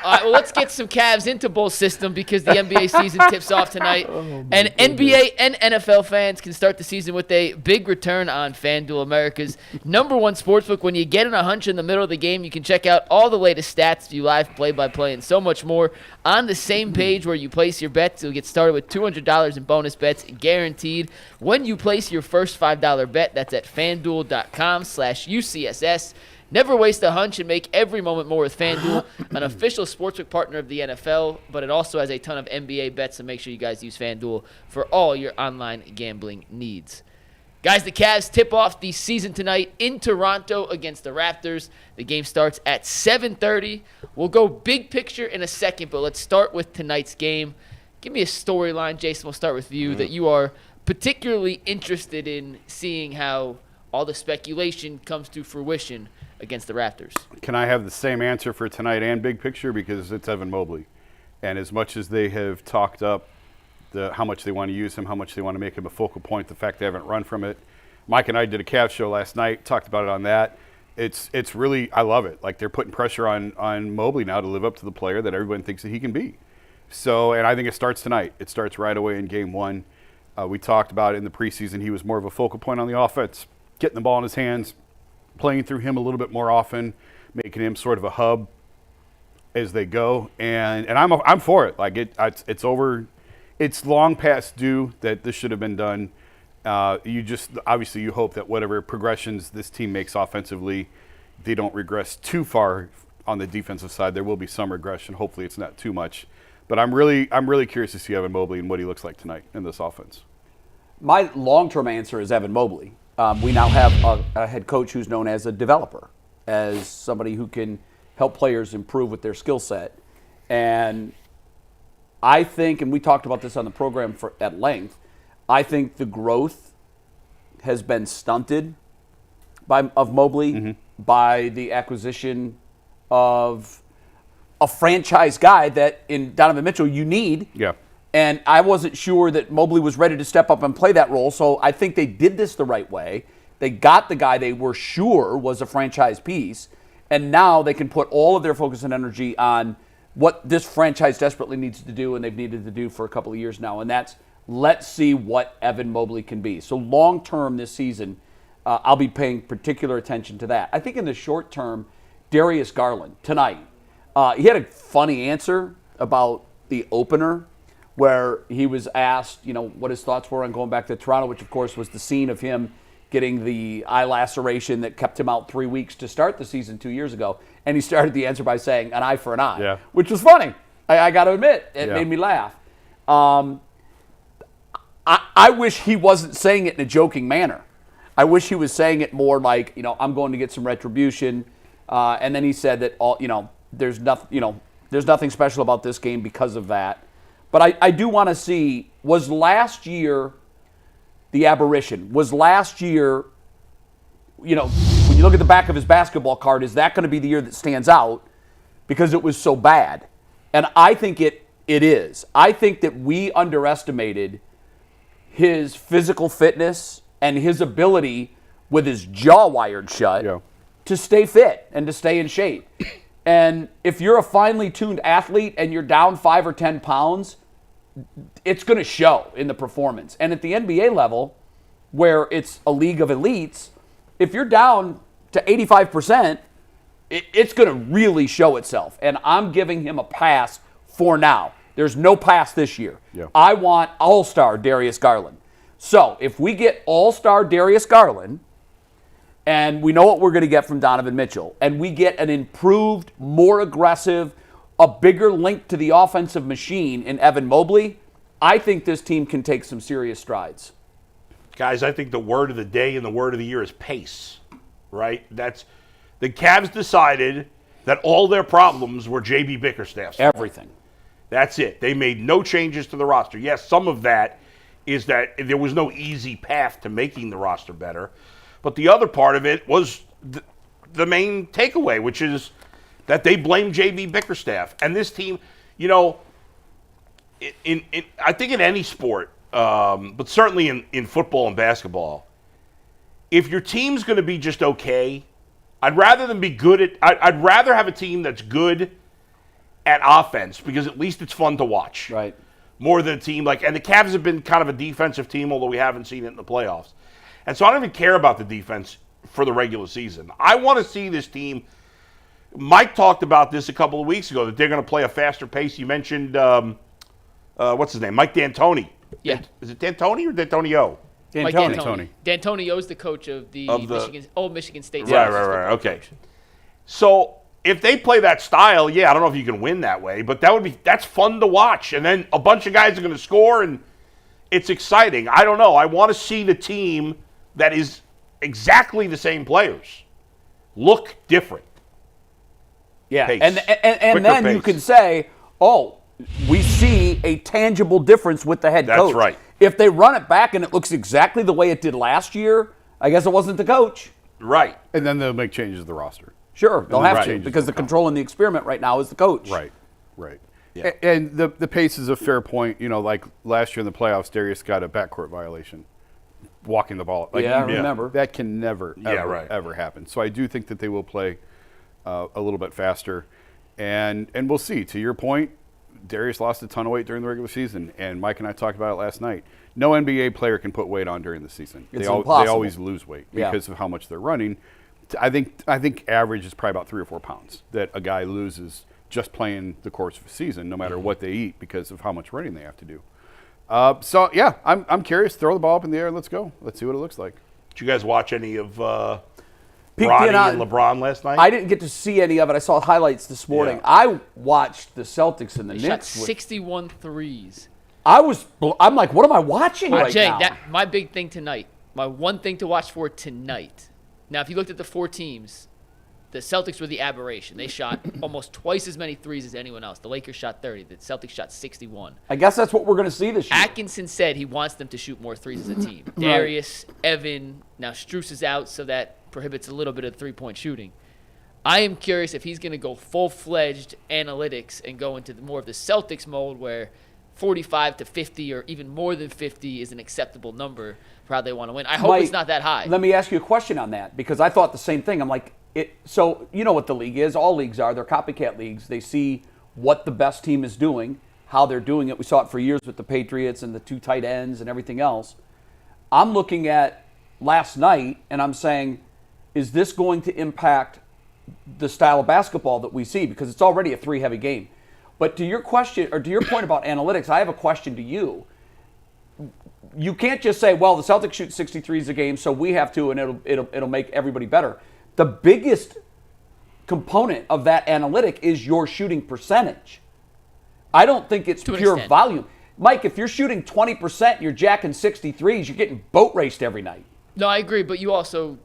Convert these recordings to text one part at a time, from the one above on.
All right, well, let's get some Cavs into bowl system because the NBA season tips off tonight. And NBA and NFL fans can start the season with a big return on FanDuel, America's #1 sportsbook. When you get in a hunch in the middle of the game, you can check out all the latest stats, view live play-by-play, and so much more on the same page where you place your bets. You'll get started with $200 in bonus bets guaranteed when you place your first $5 bet. That's at FanDuel.com/UCSS. Never waste a hunch and make every moment more with FanDuel, an official sportsbook partner of the NFL, but it also has a ton of NBA bets, so make sure you guys use FanDuel for all your online gambling needs. Guys, the Cavs tip off the season tonight in Toronto against the Raptors. The game starts at 7:30. We'll go big picture in a second, but let's start with tonight's game. Give me a storyline, Jason, we'll start with you, that you are particularly interested in seeing how all the speculation comes to fruition against the Raptors. Can I have the same answer for tonight and big picture? Because it's Evan Mobley. And as much as they have talked up how much they want to use him, how much they want to make him a focal point, the fact they haven't run from it. Mike and I did a Cavs show last night, talked about it on that. It's really, I love it. Like, they're putting pressure on Mobley now to live up to the player that everyone thinks that he can be. So, and I think it starts tonight. It starts right away in game one. We talked about it in the preseason. He was more of a focal point on the offense, getting the ball in his hands, playing through him a little bit more often, making him sort of a hub as they go. And I'm for it. Like, it's over. It's long past due that this should have been done. Obviously you hope that whatever progressions this team makes offensively, they don't regress too far on the defensive side. There will be some regression. Hopefully it's not too much. But I'm really curious to see Evan Mobley and what he looks like tonight in this offense. My long-term answer is Evan Mobley. We now have a head coach who's known as a developer, as somebody who can help players improve with their skill set. And I think, and we talked about this on the program at length, I think the growth has been stunted of Mobley by the acquisition of a franchise guy that in Donovan Mitchell you need. Yeah. And I wasn't sure that Mobley was ready to step up and play that role, so I think they did this the right way. They got the guy they were sure was a franchise piece, and now they can put all of their focus and energy on what this franchise desperately needs to do and they've needed to do for a couple of years now, and that's let's see what Evan Mobley can be. So long term this season, I'll be paying particular attention to that. I think in the short term, Darius Garland tonight, he had a funny answer about the opener where he was asked, what his thoughts were on going back to Toronto, which of course was the scene of him getting the eye laceration that kept him out 3 weeks to start the season 2 years ago. And he started the answer by saying, an eye for an eye, which was funny. I got to admit, it made me laugh. I wish he wasn't saying it in a joking manner. I wish he was saying it more like, I'm going to get some retribution. And then he said that there's nothing special about this game because of that. But I do want to see, was last year the aberration? Was last year, when you look at the back of his basketball card, is that going to be the year that stands out because it was so bad? And I think it is. I think that we underestimated his physical fitness and his ability with his jaw wired shut to stay fit and to stay in shape. And if you're a finely tuned athlete and you're down 5 or 10 pounds, it's going to show in the performance. And at the NBA level, where it's a league of elites, if you're down to 85%, it's going to really show itself. And I'm giving him a pass for now. There's no pass this year. Yeah. I want all-star Darius Garland. So if we get all-star Darius Garland, and we know what we're going to get from Donovan Mitchell, and we get an improved, more aggressive, a bigger link to the offensive machine in Evan Mobley, I think this team can take some serious strides. Guys, I think the word of the day and the word of the year is pace, right? That's the Cavs decided that all their problems were J.B. Bickerstaff's. Everything. That's it. They made no changes to the roster. Yes, some of that is that there was no easy path to making the roster better. But the other part of it was the main takeaway, which is that they blame J.B. Bickerstaff. And this team, I think in any sport, but certainly in football and basketball, if your team's going to be just okay, I'd rather them be good I'd rather have a team that's good at offense because at least it's fun to watch. Right. More than a team and the Cavs have been kind of a defensive team, although we haven't seen it in the playoffs. And so I don't even care about the defense for the regular season. I want to see this team. Mike talked about this a couple of weeks ago, that they're going to play a faster pace. You mentioned, what's his name? Mike D'Antoni. Yeah. Is it D'Antoni or D'Antonio? Mike D'Antoni. D'Antonio's the coach of the old Michigan State. Right. Okay. So if they play that style, I don't know if you can win that way, but that's fun to watch. And then a bunch of guys are going to score, and it's exciting. I don't know. I want to see the team that is exactly the same players look different. Yeah, Pace. and then you can say, oh, we see a tangible difference with the head coach. That's right. If they run it back and it looks exactly the way it did last year, I guess it wasn't the coach. Right. And then they'll make changes to the roster. Sure, they'll have to changes because will the come. control in the experiment right now is the coach. Right. Yeah. And the pace is a fair point. Like last year in the playoffs, Darius got a backcourt violation, walking the ball. I remember. That can never, right. ever happen. So I do think that they will play a little bit faster. And we'll see. To your point, Darius lost a ton of weight during the regular season, and Mike and I talked about it last night. No NBA player can put weight on during the season. It's They impossible. always lose weight because of how much they're running. I think average is probably about 3 or 4 pounds that a guy loses just playing the course of a season, no matter what they eat, because of how much running they have to do. I'm curious. Throw the ball up in the air and let's go. Let's see what it looks like. Did you guys watch any of Peeked Bronny in on- and LeBron last night? I didn't get to see any of it. I saw highlights this morning. Yeah. I watched the Celtics and the They shot Knicks. 61 threes. I'm like, what am I watching right Jay, now? my big thing tonight, my one thing to watch for tonight. Now, if you looked at the 4 teams, the Celtics were the aberration. They shot almost twice as many threes as anyone else. The Lakers shot 30. The Celtics shot 61. I guess that's what we're going to see this year. Atkinson said he wants them to shoot more threes as a team. Darius, Evan, now Strus is out, so that prohibits a little bit of three-point shooting. I am curious if he's going to go full-fledged analytics and go into more of the Celtics mode where 45 to 50 or even more than 50 is an acceptable number for how they want to win. I hope Mike, it's not that high. Let me ask you a question on that, because I thought the same thing. I'm like, so you know what the league is. All leagues are. They're copycat leagues. They see what the best team is doing, how they're doing it. We saw it for years with the Patriots and the 2 tight ends and everything else. I'm looking at last night, and I'm saying, is this going to impact the style of basketball that we see? Because it's already a 3-heavy game. But to your question, or to your point about analytics, I have a question to you. You can't just say, well, the Celtics shoot 63s a game, so we have to, and it'll make everybody better. The biggest component of that analytic is your shooting percentage. I don't think it's To an pure extent. volume. Mike, if you're shooting 20%, you're jacking 63s, you're getting boat raced every night. No, I agree, but you also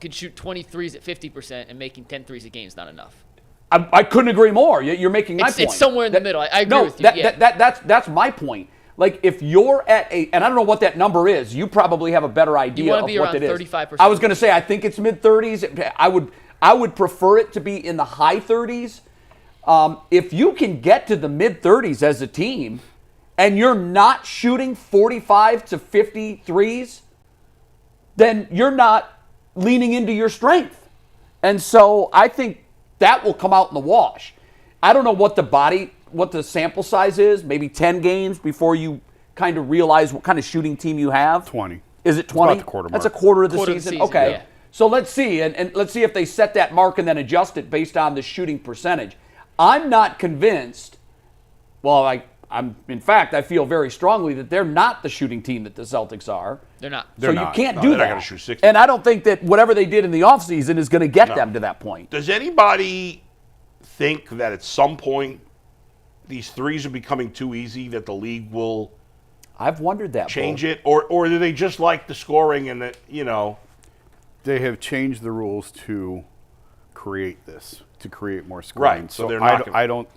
could shoot 20 threes at 50%, and making 10 threes a game is not enough. I couldn't agree more. You're making my point. It's somewhere in the middle. I agree with you. That's my point. Like, if you're at and I don't know what that number is. You probably have a better idea wanna of be what around it is. 35%. I was going to say, I think it's mid-30s. I would prefer it to be in the high 30s. If you can get to the mid-30s as a team, and you're not shooting 45 to 50 threes, then you're not leaning into your strength. And so I think that will come out in the wash. I don't know what the sample size is, maybe 10 games before you kind of realize what kind of shooting team you have. 20. Is it 20? about the quarter That's mark. a quarter of the Quarter of the season? season, Okay. yeah. So let's see, and let's see if they set that mark and then adjust it based on the shooting percentage. I'm not convinced, in fact, I feel very strongly that they're not the shooting team that the Celtics are. They're not. They're So not. you can't No, do they're not that. gonna shoot 60. And I don't think that whatever they did in the offseason is going to get them to that point. Does anybody think that at some point these threes are becoming too easy, that the league will I've wondered that. change Bo. it? Or do they just like the scoring and that, They have changed the rules to create this, to create more scoring. Right, so they're not gonna- I don't.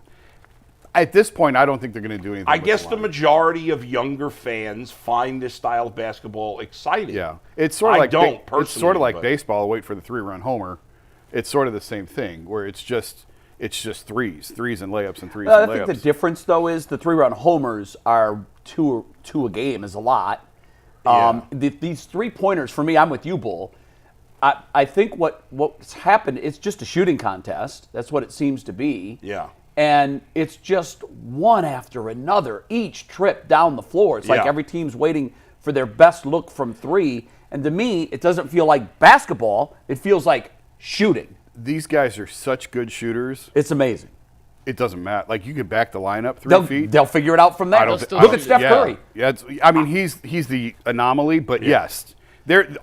At this point, I don't think they're going to do anything. I with guess the line. majority of younger fans find this style of basketball exciting. Yeah, it's sort of I like don't it's sort personally, of like but- baseball. Wait for the 3-run homer. It's sort of the same thing where it's just threes and layups and threes I and think layups. the difference, though, is the 3-run homers are two a game is a lot. These 3-pointers, for me, I'm with you, Bull. I think what's happened, it's just a shooting contest. That's what it seems to be. Yeah. and it's just one after another each trip down the floor. It's like Yeah. every team's waiting for their best look from three. And to me, it doesn't feel like basketball. It feels like shooting. These guys are such good shooters. It's amazing. It doesn't matter. Like, you could back the line up 3 feet. They'll figure it out from there. I don't thi- thi- Look at Steph yeah. Curry. Yeah, I mean, he's the anomaly, but yes,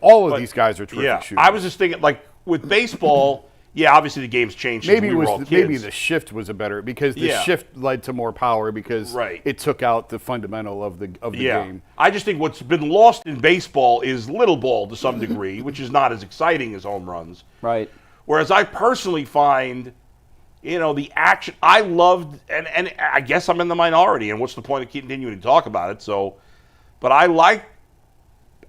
all of these guys are terrific Yeah, shooters. I was just thinking, like, with baseball, yeah, obviously the game's changed since maybe we it were was all kids. maybe the shift was a better because the Yeah. shift led to more power because Right. it took out the fundamental of the game. I just think what's been lost in baseball is little ball to some degree, which is not as exciting as home runs. Right. Whereas I personally find, the action I loved, and I guess I'm in the minority, and what's the point of continuing to talk about it? So, but I like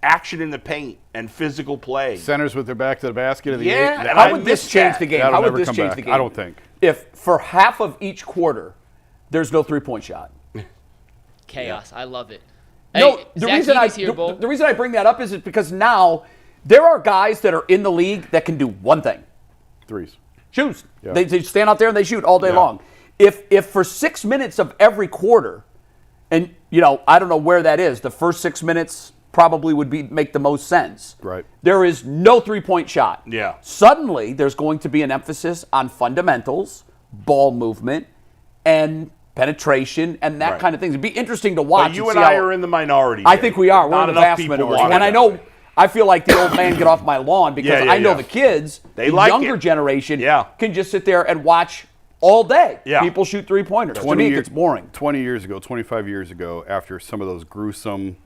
action in the paint and physical play. Centers with their back to the basket. Of the Yeah, eight, and How I would this miss change that. the game? That'll How would never this come change back. the game? I don't think. If for half of each quarter, there's no three-point shot. Chaos. I love it. No, Hey, the Zach reason Edey's here, Bull. the reason I bring that up is because now there are guys that are in the league that can do one thing: Threes. shoot. Yeah. They stand out there and they shoot all day Yeah. long. If for 6 minutes of every quarter, and I don't know where that is, the first 6 minutes probably would make the most sense. Right. There is no three-point shot. Yeah. Suddenly, there's going to be an emphasis on fundamentals, ball movement, and penetration, and that Right. kind of thing. It'd be interesting to watch. But you and and see I how- are in the minority. I there. think we are. We're Not in the enough vast people minority. want And it. I know, I feel like the old man get off my lawn because Yeah, yeah, I know yeah. the kids, They the like younger it. generation, Yeah. can just sit there and watch all day. Yeah. People shoot three-pointers. To me, it gets boring. 20 years ago, 25 years ago, after some of those gruesome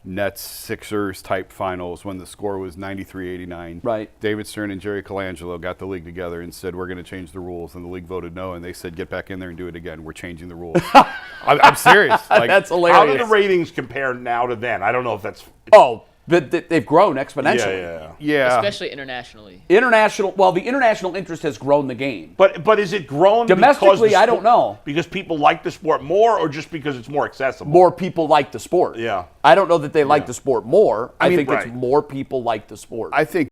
Nets Sixers type finals when the score was 93-89, Right. David Stern and Jerry Colangelo got the league together and said, we're going to change the rules, and the league voted no, and they said, get back in there and do it again. We're changing the rules. I'm serious. Like, That's How hilarious. do the ratings compare now to then? I don't know if that's. Oh, but they've grown exponentially. Yeah. yeah. Especially internationally. The international interest has grown the game. But is it grown Domestically, because I don't know. Because people like the sport more, or just because it's more accessible? More people like the sport. Yeah. I don't know that they like the sport more. I mean, think right. it's more people like the sport. I think